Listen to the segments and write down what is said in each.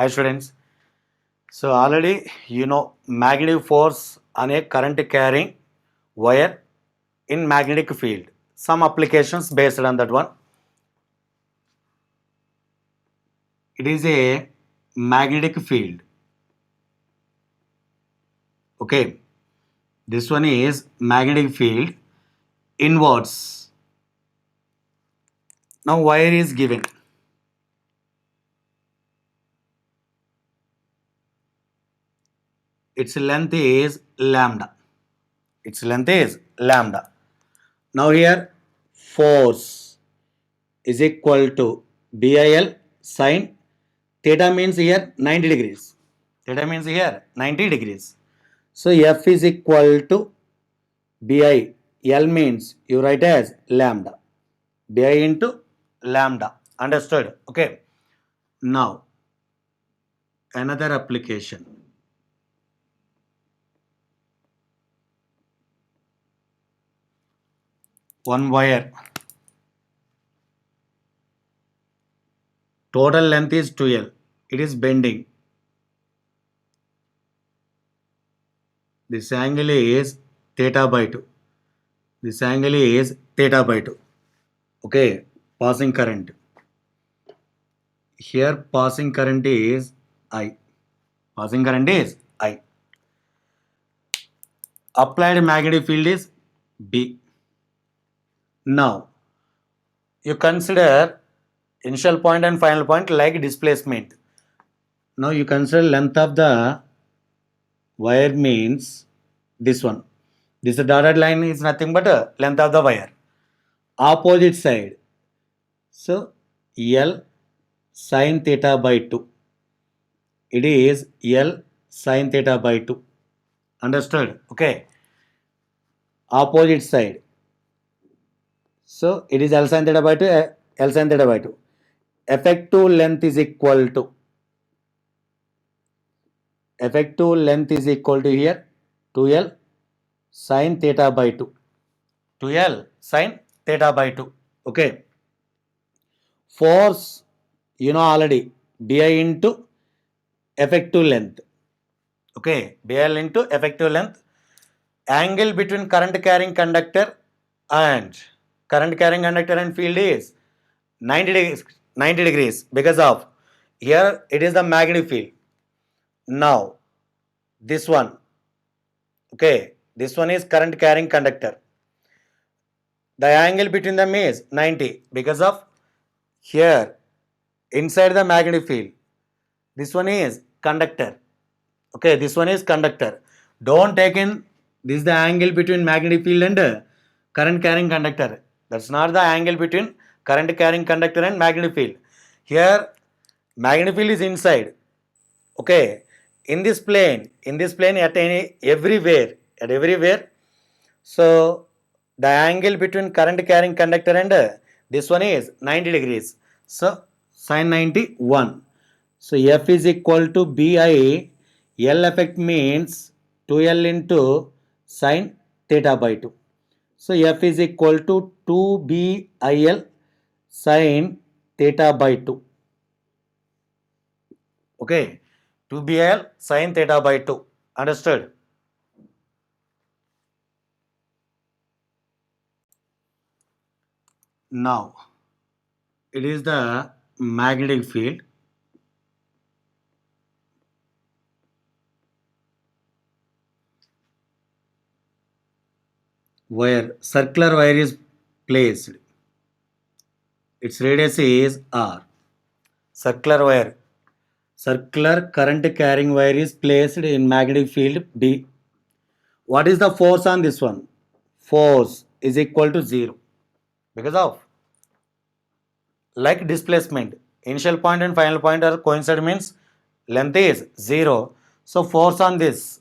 Hi students. So already you know magnetic force on a current carrying wire in magnetic field. Some applications based on that one. It is a magnetic field. Okay. This one is magnetic field inwards. Now wire is given. Its length is lambda. Its length is lambda. Now here force is equal to BIL sine theta means here 90 degrees. Theta means here 90 degrees. So F is equal to BI. L means you write as lambda. BI into lambda. Understood? Okay. Now another application. One wire. Total length is 12. It is bending. This angle is theta by 2. This angle is theta by 2. Okay. Passing current. Here passing current is I. Passing current is I. Applied magnetic field is B. Now, you consider initial point and final point like displacement. Now you consider length of the wire means this one. This dotted line is nothing but a length of the wire. Opposite side. So L sine theta by 2. It is L sine theta by 2. Understood? Okay. Opposite side. So it is L sine theta by 2, L sine theta by 2. Effective length is equal to here 2L sine theta by 2. 2L sine theta by 2. Okay. Force, you know already, BI into effective length. Okay. BL into effective length. Angle between current carrying conductor and field is 90 degrees because of here it is the magnetic field. Now this one, okay, this one is current carrying conductor. The angle between them is 90 because of here inside the magnetic field. This one is conductor. Okay, this one is conductor. Don't take in this is the angle between magnetic field and current carrying conductor. That's not the angle between current carrying conductor and magnetic field. Here magnetic field is inside. Okay, in this plane at everywhere. So the angle between current carrying conductor and this one is 90 degrees. So sine 90 1. So F is equal to BI. L effect means 2L into sine theta by 2. So F is equal to 2BIL sine theta by 2. Okay, 2BIL sine theta by 2. Understood? Now, it is the magnetic field. Where circular wire is placed. Its radius is R. Circular current carrying wire is placed in magnetic field B. What is the force on this one? Force is equal to 0 because of like displacement. Initial point and final point are coincide means length is 0. So force on this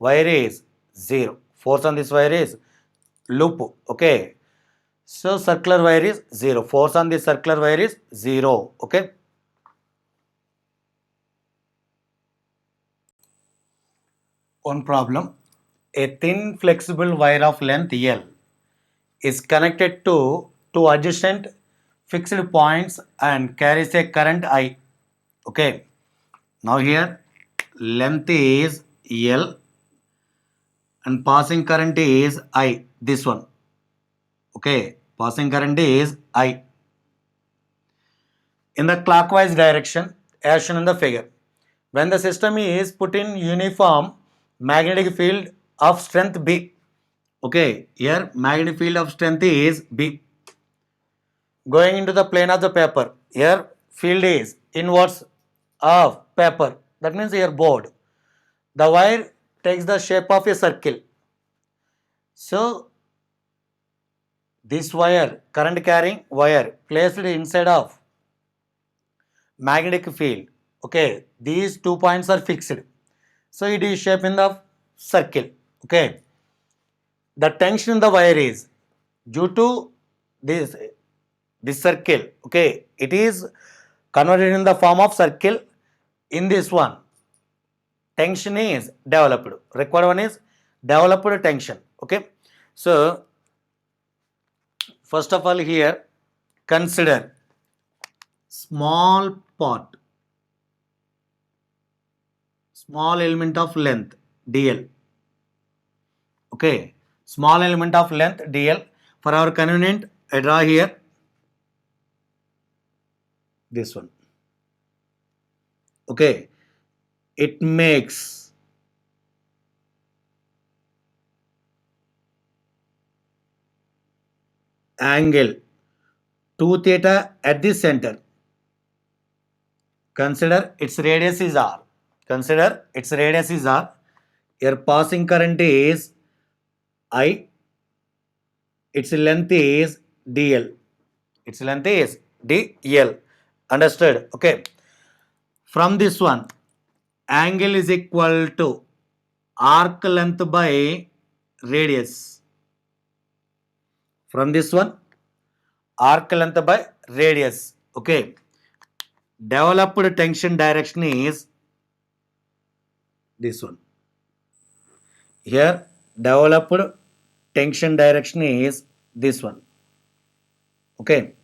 wire is 0. Force on this wire is loop. Okay. So circular wire is 0. Force on this circular wire is 0. Okay. One problem. A thin flexible wire of length L is connected to two adjacent fixed points and carries a current I. Okay. Now here length is L and passing current is I, this one. Okay, passing current is I in the clockwise direction as shown in the figure. When the system is put in uniform magnetic field of strength B, okay, here magnetic field of strength is B, going into the plane of the paper. Here field is inwards of paper, that means here board. The wire takes the shape of a circle. So this wire, current carrying wire placed inside of magnetic field, okay, these 2 points are fixed, so it is shaped in the circle. Okay, the tension in the wire is due to this this circle. Okay, it is converted in the form of circle. In this one tension is developed, required one is developed tension. Okay, so first of all here consider small part, small element of length dl. Okay, small element of length dl. For our convenient, I draw here this one. Okay, it makes angle 2 theta at the center. Consider its radius is r. Consider its radius is r. Your passing current is I. Its length is dl. Its length is dl. Understood? Okay. From this one, angle is equal to arc length by radius. From this one, arc length by radius. Okay. Developed tension direction is this one. Here, developed tension direction is this one. Okay.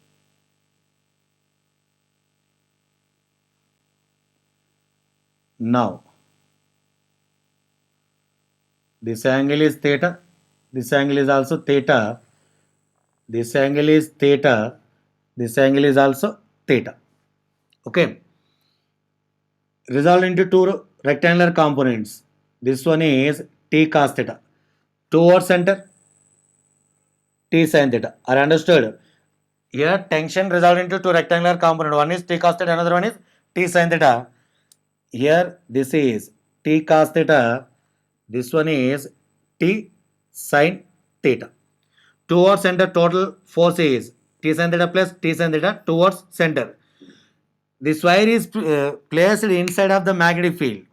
Now, this angle is theta. This angle is also theta. This angle is theta. This angle is also theta. Okay. Resolved into two rectangular components. This one is t cos theta. Towards center, t sin theta. Are understood? Here tension resolved into two rectangular components. One is t cos theta, another one is t sin theta. Here this is t cos theta. This one is t sin theta. Towards center total force is t sin theta plus t sin theta towards center. This wire is placed inside of the magnetic field.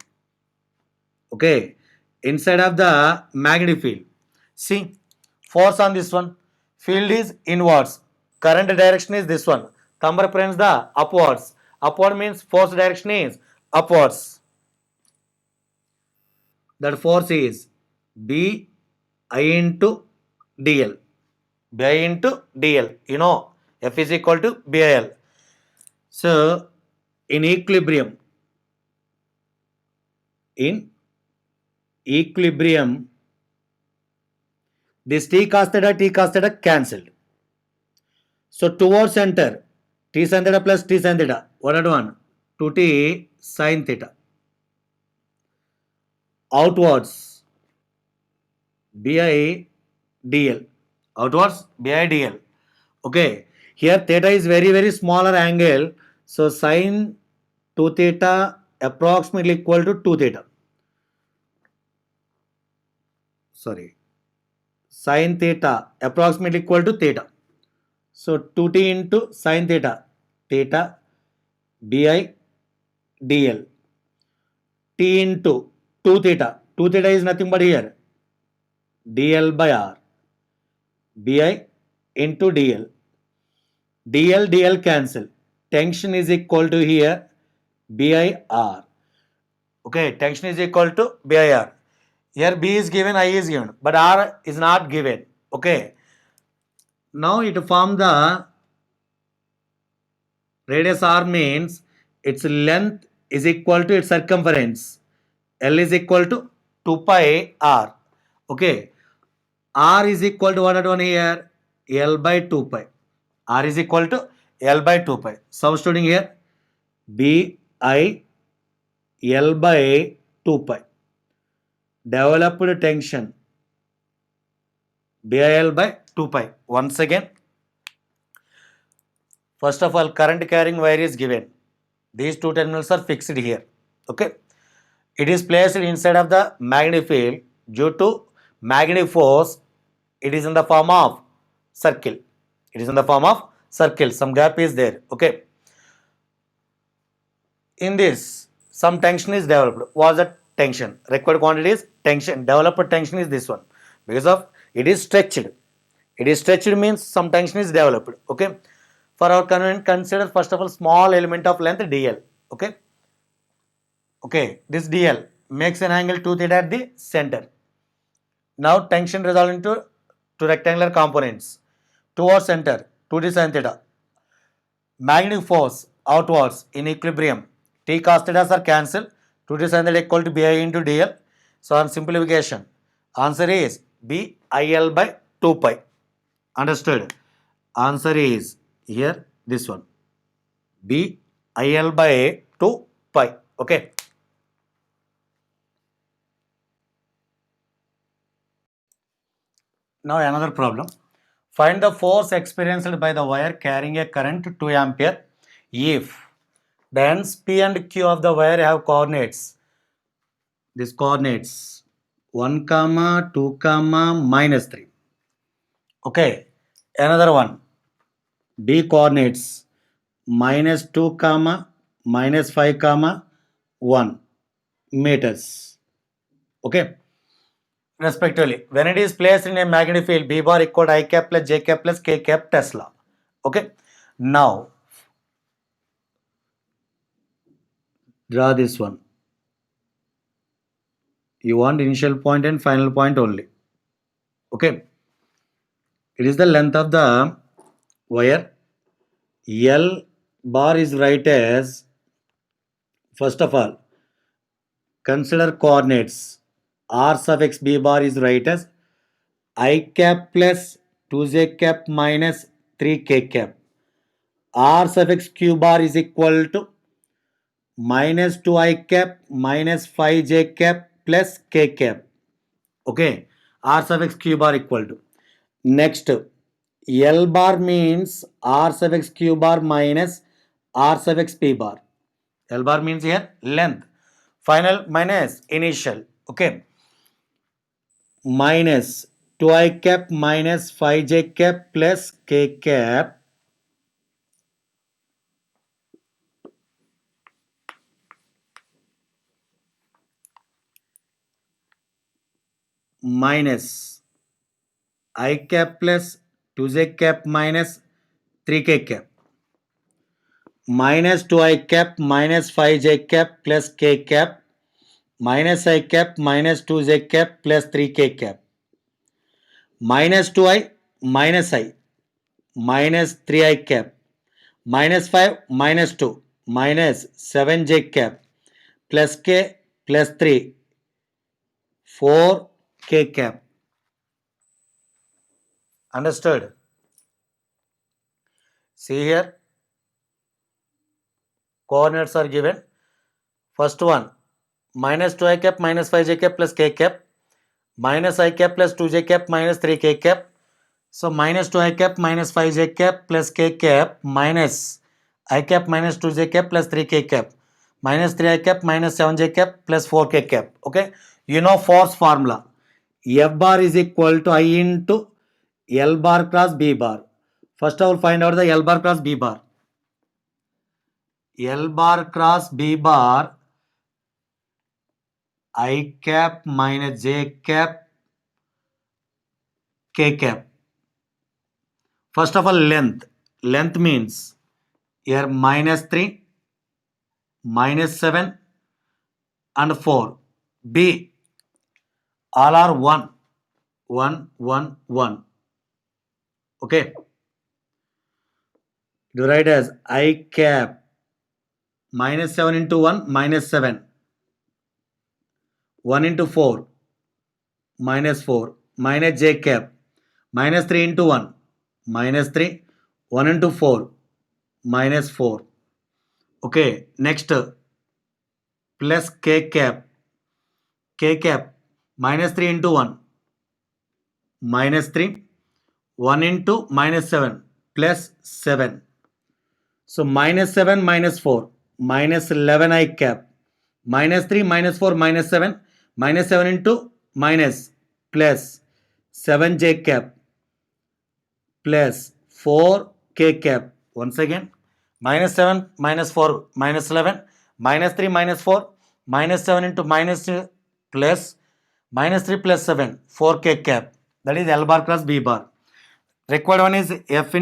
Okay, inside of the magnetic field. See, force on this one. Field is inwards. Current direction is this one. Thumb represents the upwards. Upward means force direction is upwards. That force is B I into dl. B I into dl. You know, F is equal to BIL. So, in equilibrium, this t cos theta cancelled. So towards center, t sin theta plus t sin theta, 1 2t sin theta. Outwards, bi dl. Outwards, bi dl. Okay, here theta is very smaller angle. So sin 2 theta approximately equal to 2 theta. Sorry, sin theta approximately equal to theta. So 2t into sin theta, theta bi dl. T into 2 theta. 2 theta is nothing but here dl by r. Bi into dl. dl cancel. Tension is equal to here bi r. Okay, tension is equal to bi r. Here B is given, I is given, but R is not given. Okay. Now it form the radius R means its length is equal to its circumference. L is equal to 2 pi r. Okay. R is equal to what at one here? L by 2 pi. R is equal to L by 2 pi. Substituting here B I L by 2 pi. Developed tension BIL by 2 pi. Once again, first of all, current carrying wire is given. These two terminals are fixed here. Okay. It is placed inside of the magnetic field due to magnetic force. It is in the form of circle. It is in the form of circle. Some gap is there. Okay. In this, some tension is developed. What's the tension? Required quantity is tension. Developed tension is this one. Because of it is stretched. It is stretched means some tension is developed. Okay. For our convenience, consider first of all small element of length dl. Okay. Okay. This dl makes an angle 2 theta at the center. Now tension resolved into two rectangular components. Towards center 2d sin theta. Magnetic force outwards in equilibrium. T cos theta are cancelled. 2d sin theta equal to bi into dl. So on simplification, answer is BIL by 2 pi. Understood? Answer is here this one. BIL by 2 pi. Okay. Now another problem. Find the force experienced by the wire carrying a current 2 ampere if the ends P and Q of the wire have coordinates. These coordinates 1 comma 2 comma minus 3. Okay. Another one. D coordinates minus 2 comma minus 5 comma 1 meters. Okay. Respectively, when it is placed in a magnetic field, B bar equal to I cap plus J cap plus K cap Tesla. Okay. Now, draw this one. You want initial point and final point only. Okay. It is the length of the wire. L bar is right as, first of all, consider coordinates. R sub x B bar is right as I cap plus 2j cap minus 3k cap. R suffix q bar is equal to minus 2i cap minus 5j cap plus k cap. Okay. R suffix q bar equal to. Next, L bar means R suffix q bar minus R suffix p bar. L bar means here length. Final minus initial. Okay. Minus 2i cap minus 5j cap plus k cap minus I cap plus 2j cap minus 3k cap minus 2i cap minus 5j cap plus k cap minus I cap minus 2j cap plus 3k cap minus 2i minus I minus 3i cap minus 5 minus 2 minus 7j cap plus k plus 3 4k cap. Understood? See here, coordinates are given. First one, minus 2i cap minus 5j cap plus k cap minus I cap plus 2j cap minus 3k cap. So minus 2i cap minus 5j cap plus k cap minus I cap minus 2j cap plus 3k cap minus 3i cap minus 7j cap plus 4k cap. Okay. You know force formula. F bar is equal to I into L bar cross B bar. First of all, find out the L bar cross B bar. L bar cross B bar I cap minus J cap K cap. First of all, length. Length means here minus 3, minus 7 and 4. B. All are 1. 1, 1, 1. Okay. You write as I cap minus 7 into 1 minus 7, 1 into 4 minus 4, minus j cap, minus 3 into 1 minus 3, 1 into 4 minus 4. Okay, next plus k cap, minus 3 into 1 minus 3, 1 into minus 7 plus 7. So minus 7 minus 4 minus 11 I cap, minus 3 minus 4 minus 7, minus 7 into minus plus 7 j cap plus 4 k cap. Once again, minus 7 minus 4 minus 11, minus 3 minus 4 minus 7 into minus plus minus 3 plus 7, 4 k cap. That is L bar cross B bar. Required one is F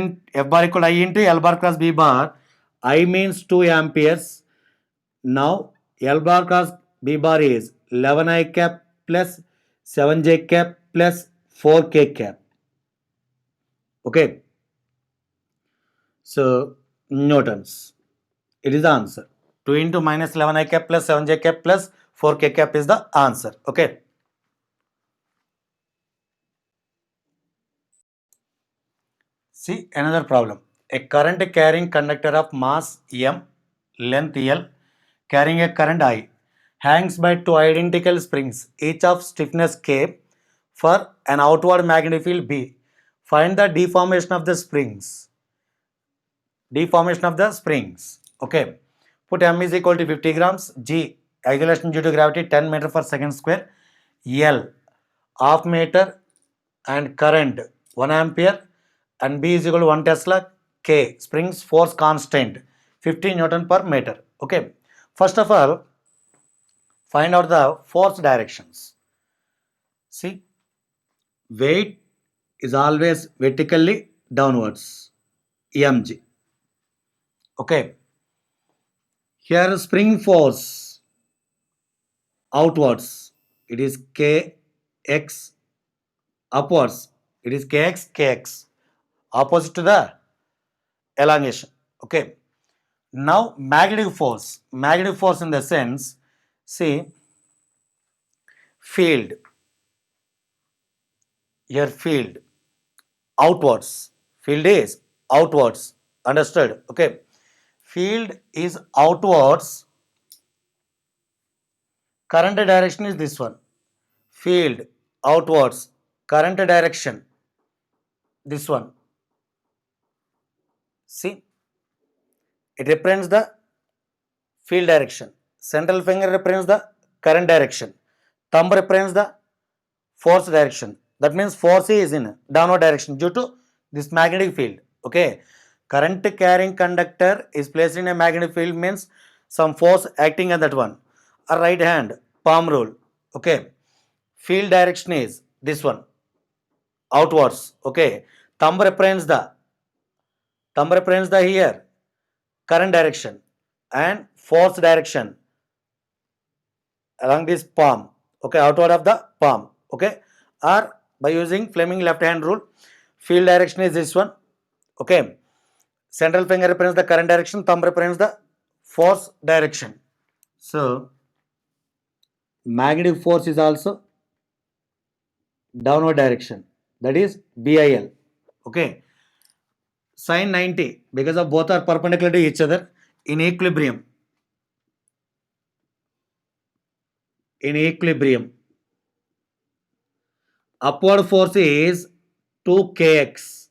bar equal I into L bar cross B bar. I means 2 amperes. Now L bar cross B bar is 11 I cap plus 7 j cap plus 4 k cap. Okay. So newtons. It is the answer. 2 into minus 11 I cap plus 7 j cap plus 4 k cap is the answer. Okay. See another problem. A current carrying conductor of mass M, length L, carrying a current I, hangs by two identical springs, each of stiffness K, for an outward magnetic field B. Find the deformation of the springs. Deformation of the springs. Okay. Put M is equal to 50 grams. G, acceleration due to gravity 10 meter per second square. L, half meter, and current 1 ampere, and B is equal to 1 Tesla. K, springs force constant 50 Newton per meter. Okay. First of all, find out the force directions. See, weight is always vertically downwards. EMG. Okay. Here spring force outwards. It is Kx. Upwards. It is Kx. Opposite to the elongation. Okay. Now magnetic force. Magnetic force in the sense, see, field. Here field outwards. Field is outwards. Understood? Okay. Field is outwards. Current direction is this one. Field outwards. Current direction this one. See, it represents the field direction. Central finger represents the current direction. Thumb represents the force direction. That means force is in downward direction due to this magnetic field. Okay. Current carrying conductor is placed in a magnetic field means some force acting on that one. A right hand palm rule. Okay. Field direction is this one. Outwards. Okay. Thumb represents the here current direction and force direction along this palm. Okay. Outward of the palm. Okay. Or by using Fleming left hand rule, field direction is this one. Okay. Central finger represents the current direction, thumb represents the force direction. So magnetic force is also downward direction, that is BIL. Okay. Sin 90, because of both are perpendicular to each other in equilibrium. In equilibrium, upward force is 2kx,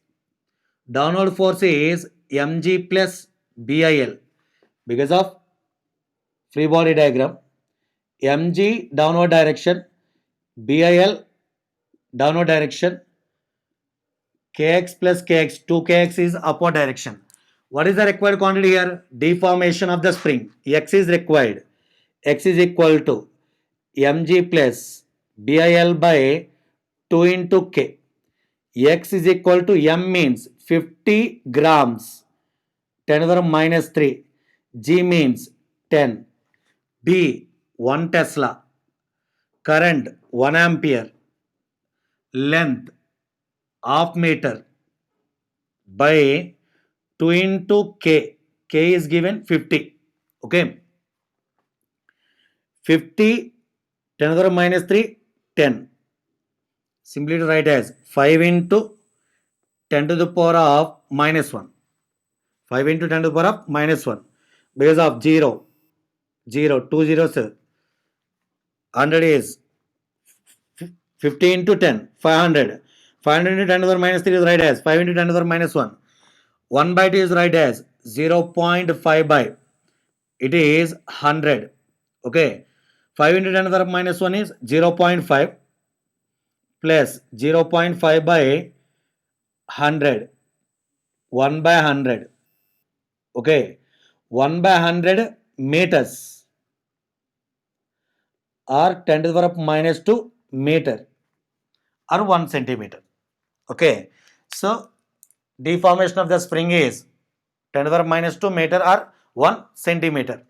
downward force is mg plus BIL. Because of free body diagram, mg downward direction, BIL downward direction, kx plus kx, 2kx is upward direction. What is the required quantity here? Deformation of the spring. X is required. X is equal to mg plus BIL by 2 into k. X is equal to m means 50 grams, 10 to the minus 3. G means 10. B 1 Tesla. Current 1 ampere. Length half meter by 2 into k. K is given 50. Okay, 50 10 to the minus 3 10. Simply to write as 5 into 10 to the power of minus 1. 5 into 10 to the power of minus 1. Base of 0 0 2 zeros 100 is 50 into 10 500. 500 into 10 to the power minus 3 is right as 5 into 10 to the power minus 1. 1 by 2 is right as 0.5 by it is 100. Okay, 5 into 10 to the power minus 1 is 0.5 plus 0.5 by 100, 1 by 100. Okay, 1 by 100 meters or 10 to the power minus 2 meter or 1 centimeter. Okay, so deformation of the spring is 10 to the power minus 2 meter or 1 centimeter.